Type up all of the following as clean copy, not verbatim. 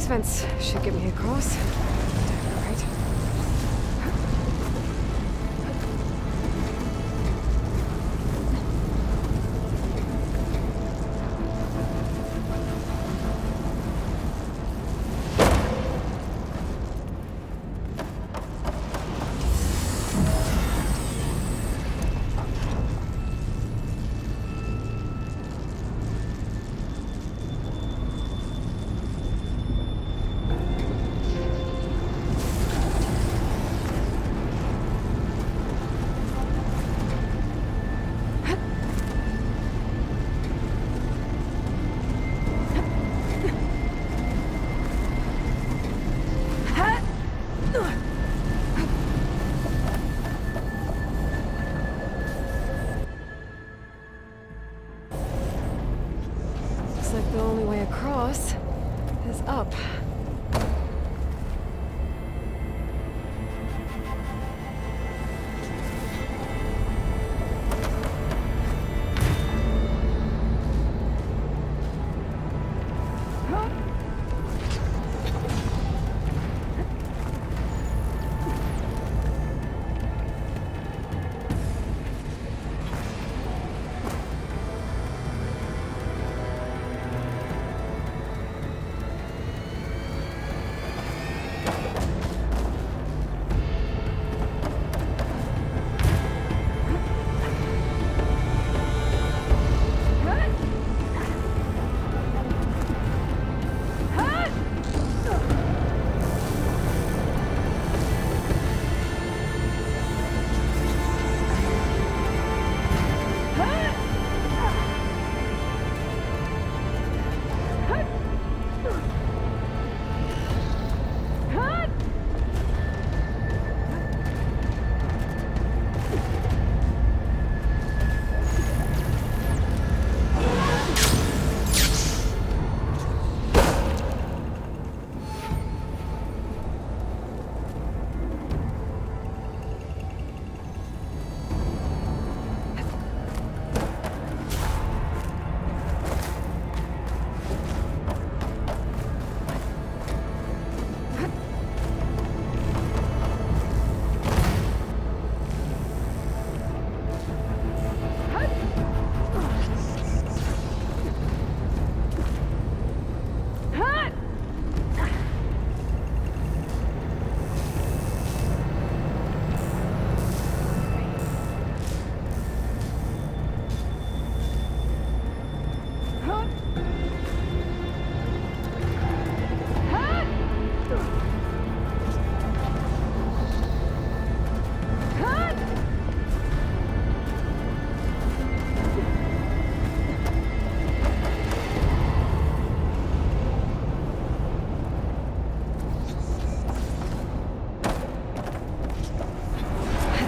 These vents should get me across. Right. Looks like the only way across is up.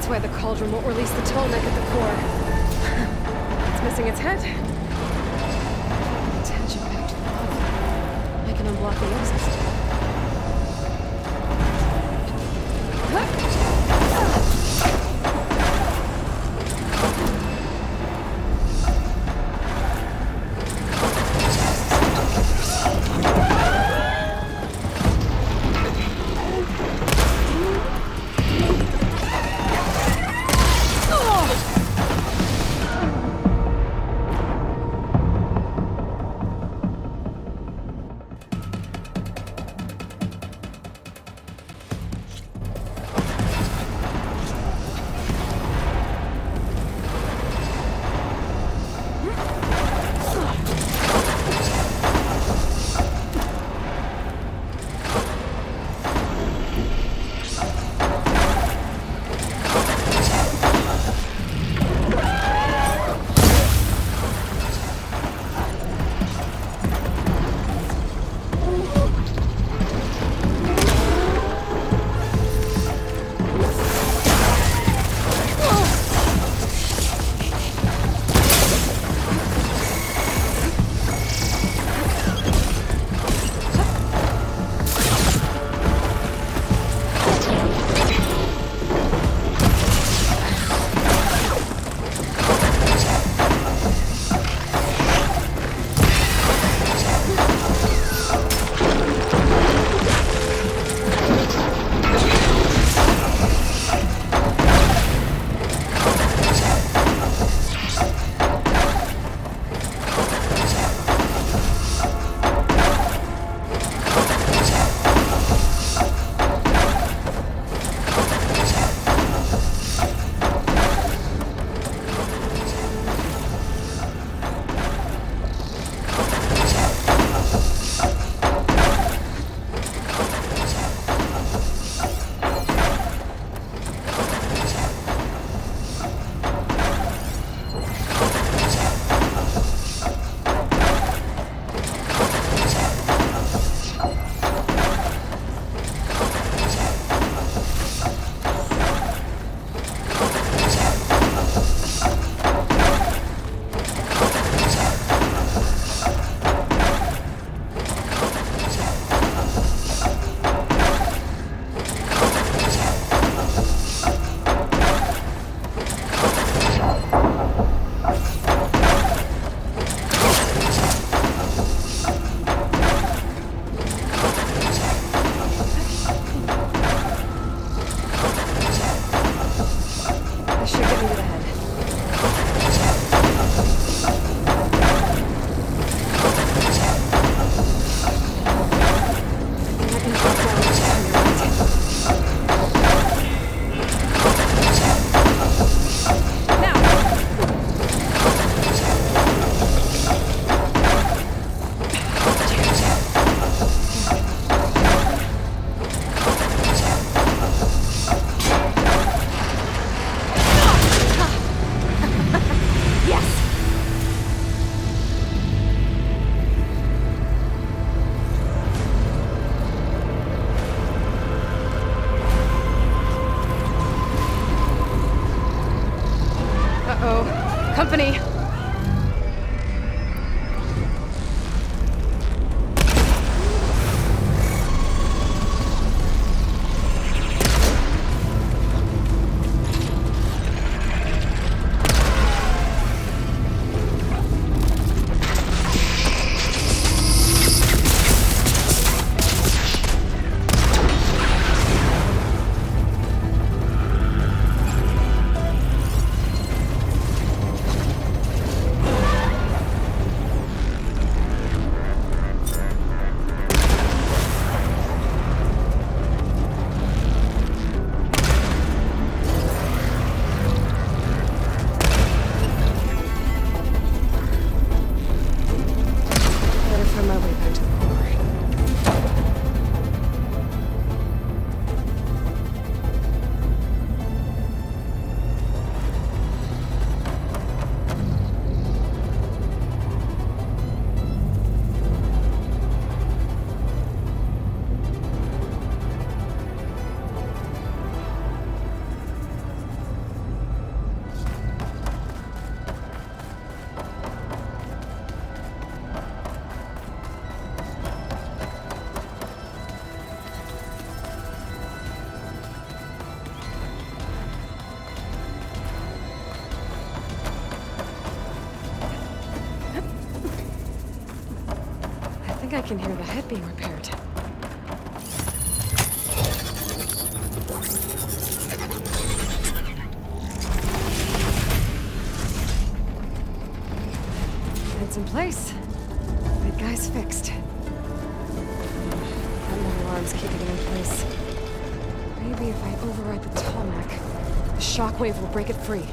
That's why the cauldron won't release the Tallneck at the core. It's missing its head. Attach it back to the bottom. I can unblock the exit. company. I can hear the head being repaired. Head's in place. Big guy's fixed. That metal arm's keeping it in place. Maybe if I override the Tallneck, the shockwave will break it free.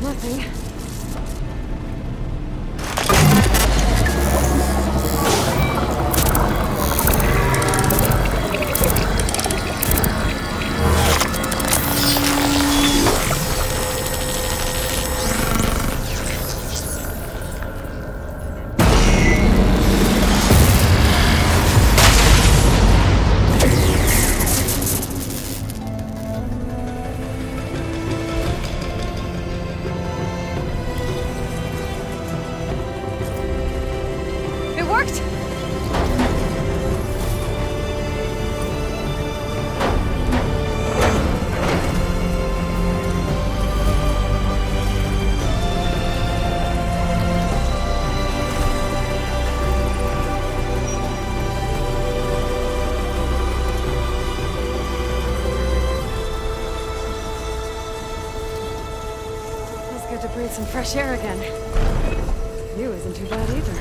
Nothing. To breathe some fresh air again. You isn't too bad either.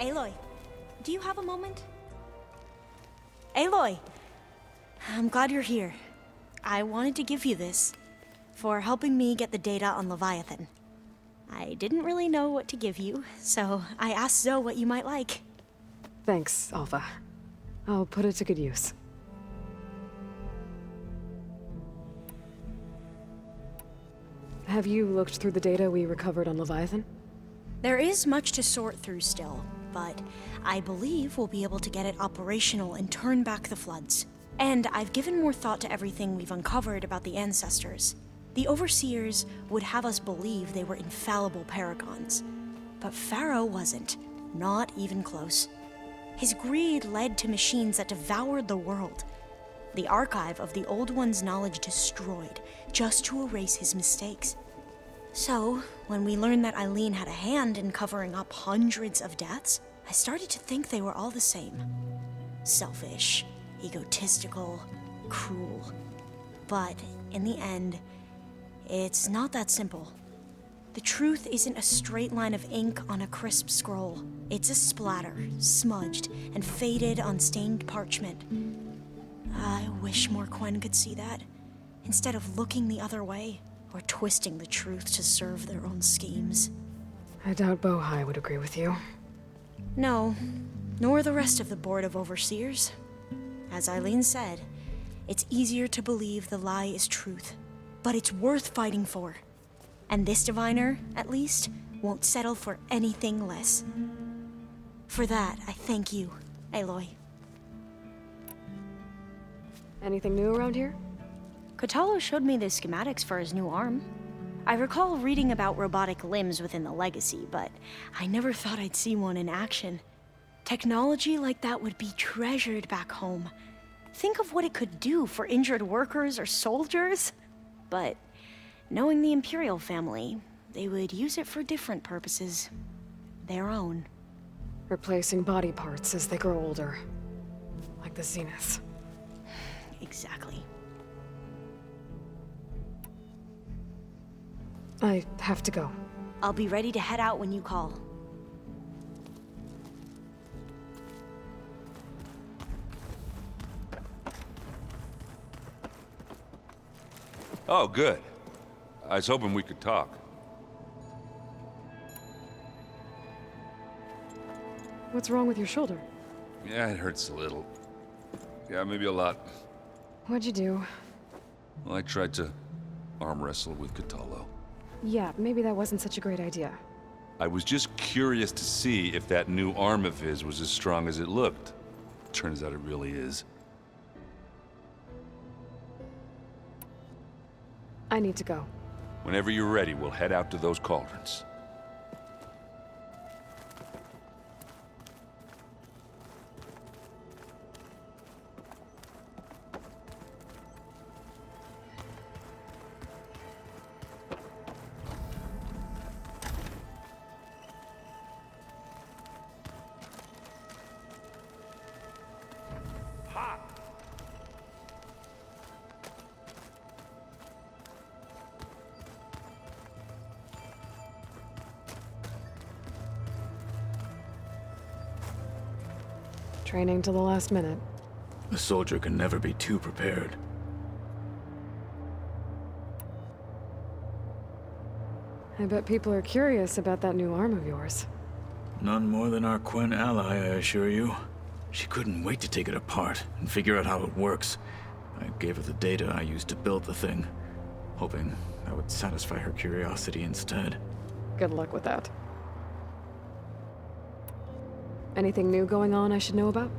Aloy, do you have a moment? Aloy! I'm glad you're here. I wanted to give you this for helping me get the data on Leviathan. I didn't really know what to give you, so I asked Zoe what you might like. Thanks, Alpha. I'll put it to good use. Have you looked through the data we recovered on Leviathan? There is much to sort through still, but I believe we'll be able to get it operational and turn back the floods. And I've given more thought to everything we've uncovered about the ancestors. The Overseers would have us believe they were infallible paragons. But Pharaoh wasn't. Not even close. His greed led to machines that devoured the world. The archive of the Old One's knowledge destroyed, just to erase his mistakes. So, when we learned that Eileen had a hand in covering up hundreds of deaths, I started to think they were all the same. Selfish, egotistical, cruel. But, in the end, it's not that simple. The truth isn't a straight line of ink on a crisp scroll. It's a splatter, smudged and faded on stained parchment. I wish more Quen could see that, instead of looking the other way, or twisting the truth to serve their own schemes. I doubt Bohai would agree with you. No, nor the rest of the Board of Overseers. As Eileen said, it's easier to believe the lie is truth, but it's worth fighting for. And this diviner, at least, won't settle for anything less. For that, I thank you, Aloy. Anything new around here? Kotallo showed me the schematics for his new arm. I recall reading about robotic limbs within the Legacy, but I never thought I'd see one in action. Technology like that would be treasured back home. Think of what it could do for injured workers or soldiers. But knowing the Imperial family, they would use it for different purposes. Their own. Replacing body parts as they grow older. Like the Zeniths. Exactly. I have to go. I'll be ready to head out when you call. Oh, good. I was hoping we could talk. What's wrong with your shoulder? Yeah, it hurts a little. Yeah, maybe a lot. What'd you do? Well, I tried to arm wrestle with Kotallo. Yeah, maybe that wasn't such a great idea. I was just curious to see if that new arm of his was as strong as it looked. Turns out it really is. I need to go. Whenever you're ready, we'll head out to those cauldrons. Training till the last minute. A soldier can never be too prepared. I bet people are curious about that new arm of yours. None more than our Quen ally, I assure you. She couldn't wait to take it apart and figure out how it works. I gave her the data I used to build the thing, hoping that would satisfy her curiosity instead. Good luck with that. Anything new going on I should know about?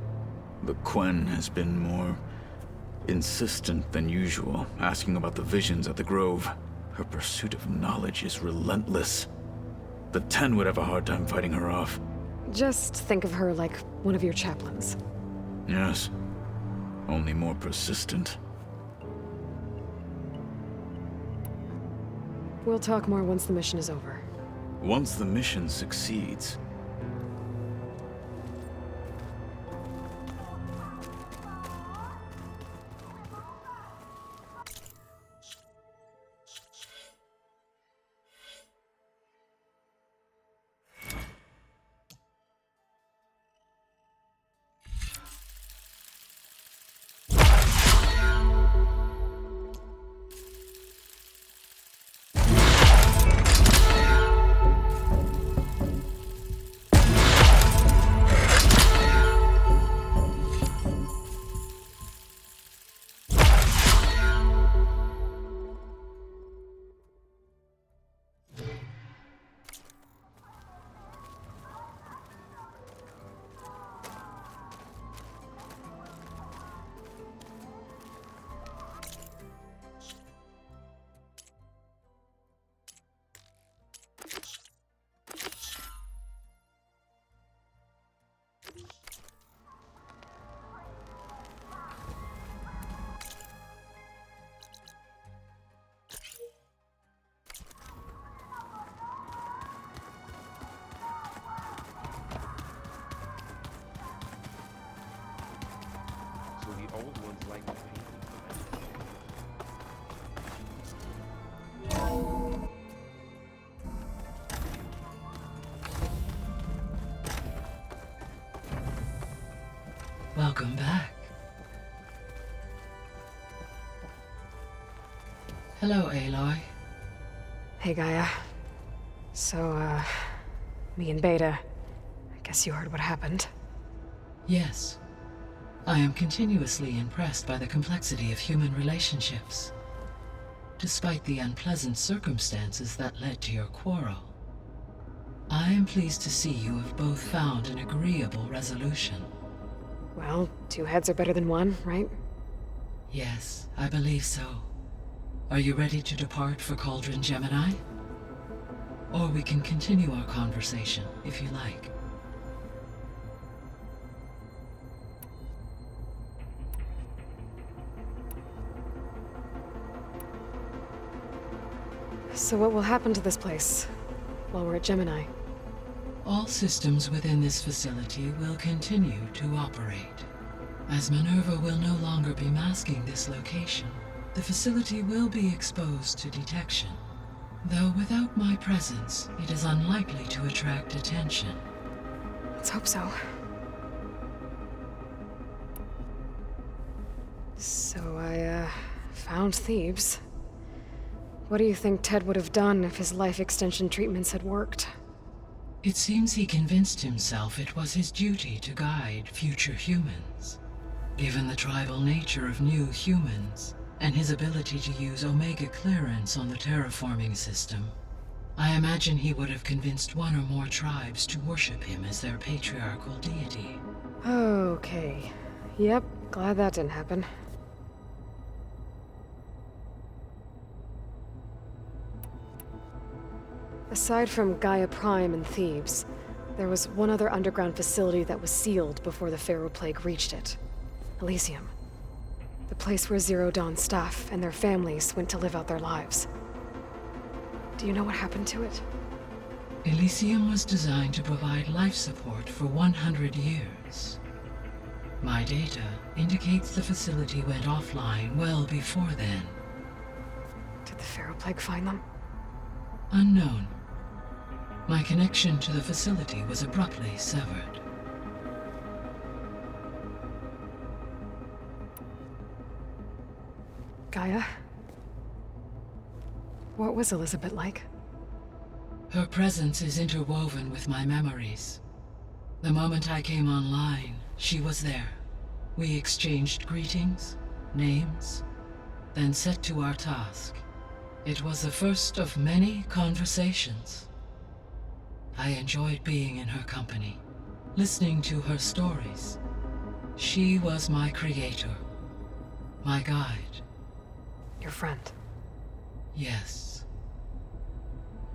The Quen has been more insistent than usual, asking about the visions at the Grove. Her pursuit of knowledge is relentless. The Ten would have a hard time fighting her off. Just think of her like one of your chaplains. Yes, only more persistent. We'll talk more once the mission is over. Once the mission succeeds, Welcome back. Hello, Aloy. Hey, Gaia. So, me and Beta. I guess you heard what happened. Yes. I am continuously impressed by the complexity of human relationships. Despite the unpleasant circumstances that led to your quarrel, I am pleased to see you have both found an agreeable resolution. Well, two heads are better than one, right? Yes, I believe so. Are you ready to depart for Cauldron Gemini? Or we can continue our conversation, if you like. So what will happen to this place while we're at Gemini? All systems within this facility will continue to operate. As Minerva will no longer be masking this location, the facility will be exposed to detection. Though without my presence, it is unlikely to attract attention. Let's hope so. So I, found Thebes. What do you think Ted would have done if his life extension treatments had worked? It seems he convinced himself it was his duty to guide future humans. Given the tribal nature of new humans, and his ability to use Omega clearance on the terraforming system, I imagine he would have convinced one or more tribes to worship him as their patriarchal deity. Okay. Yep, glad that didn't happen. Aside from Gaia Prime and Thebes, there was one other underground facility that was sealed before the Pharaoh Plague reached it. Elysium. The place where Zero Dawn staff and their families went to live out their lives. Do you know what happened to it? Elysium was designed to provide life support for 100 years. My data indicates the facility went offline well before then. Did the Pharaoh Plague find them? Unknown. My connection to the facility was abruptly severed. Gaia? What was Elizabeth like? Her presence is interwoven with my memories. The moment I came online, she was there. We exchanged greetings, names, then set to our task. It was the first of many conversations. I enjoyed being in her company, listening to her stories. She was my creator, my guide. Your friend. Yes.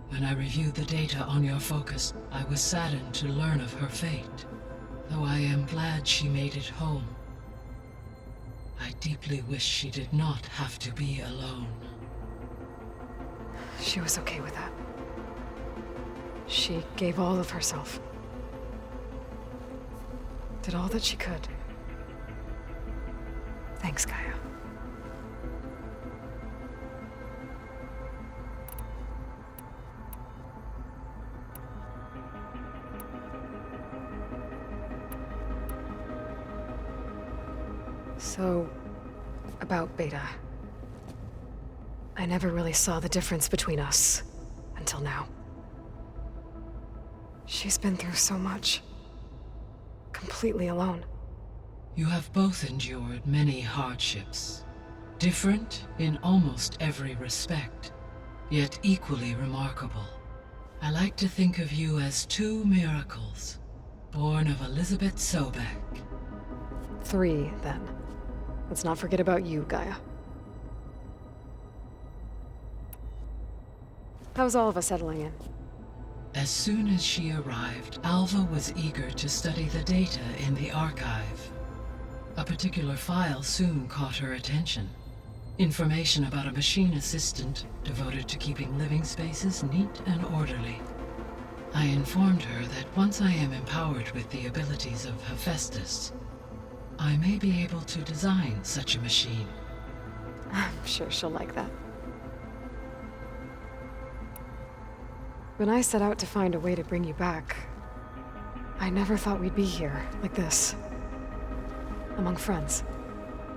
When I reviewed the data on your focus, I was saddened to learn of her fate, though I am glad she made it home. I deeply wish she did not have to be alone. She was okay with that. She gave all of herself. Did all that she could. Thanks, Gaia. So, about Beta. I never really saw the difference between us, until now. She's been through so much. Completely alone. You have both endured many hardships. Different in almost every respect, yet equally remarkable. I like to think of you as two miracles, born of Elizabeth Sobek. 3, then. Let's not forget about you, Gaia. How's all of us settling in? As soon as she arrived, Alva was eager to study the data in the archive. A particular file soon caught her attention. Information about a machine assistant devoted to keeping living spaces neat and orderly. I informed her that once I am empowered with the abilities of Hephaestus, I may be able to design such a machine. I'm sure she'll like that. When I set out to find a way to bring you back, I never thought we'd be here, like this. among friends?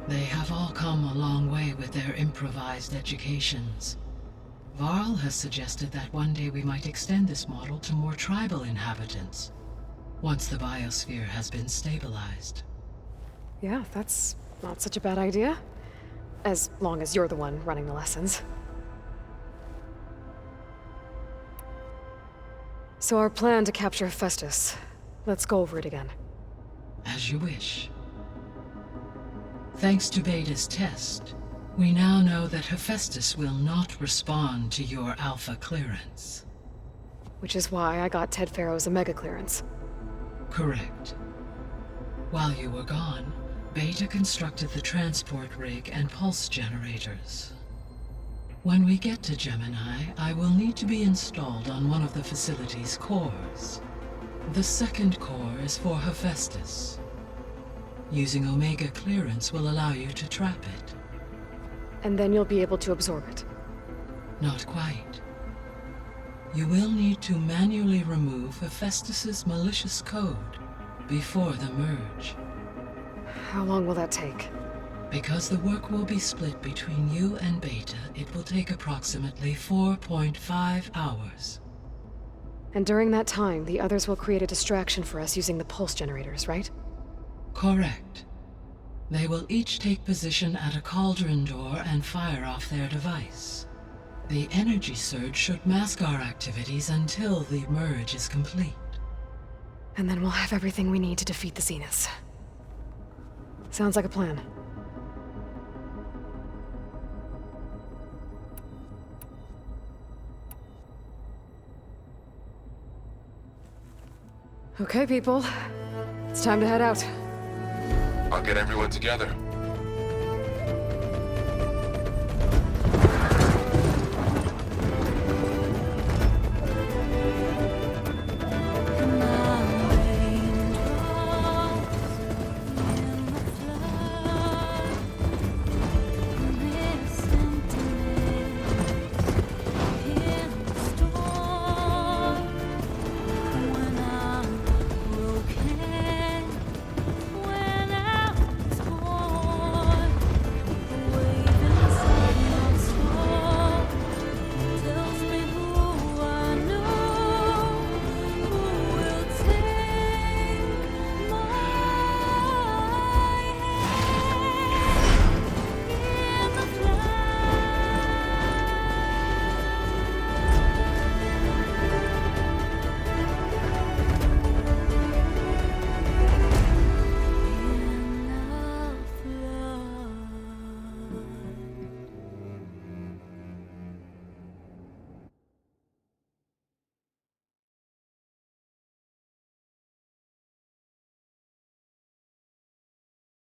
They have all come a long way with their improvised educations. Varl has suggested that one day we might extend this model to more tribal inhabitants, once the biosphere has been stabilized. Yeah, that's not such a bad idea. As long as you're the one running the lessons. So our plan to capture Hephaestus. Let's go over it again. As you wish. Thanks to Beta's test, we now know that Hephaestus will not respond to your Alpha clearance. Which is why I got Ted Farrow's Omega clearance. Correct. While you were gone, Beta constructed the transport rig and pulse generators. When we get to Gemini, I will need to be installed on one of the facility's cores. The second core is for Hephaestus. Using Omega clearance will allow you to trap it. And then you'll be able to absorb it. Not quite. You will need to manually remove Hephaestus's malicious code before the merge. How long will that take? Because the work will be split between you and Beta, it will take approximately 4.5 hours. And during that time, the others will create a distraction for us using the pulse generators, right? Correct. They will each take position at a cauldron door and fire off their device. The energy surge should mask our activities until the merge is complete. And then we'll have everything we need to defeat the Zeniths. Sounds like a plan. Okay, people. It's time to head out. I'll get everyone together.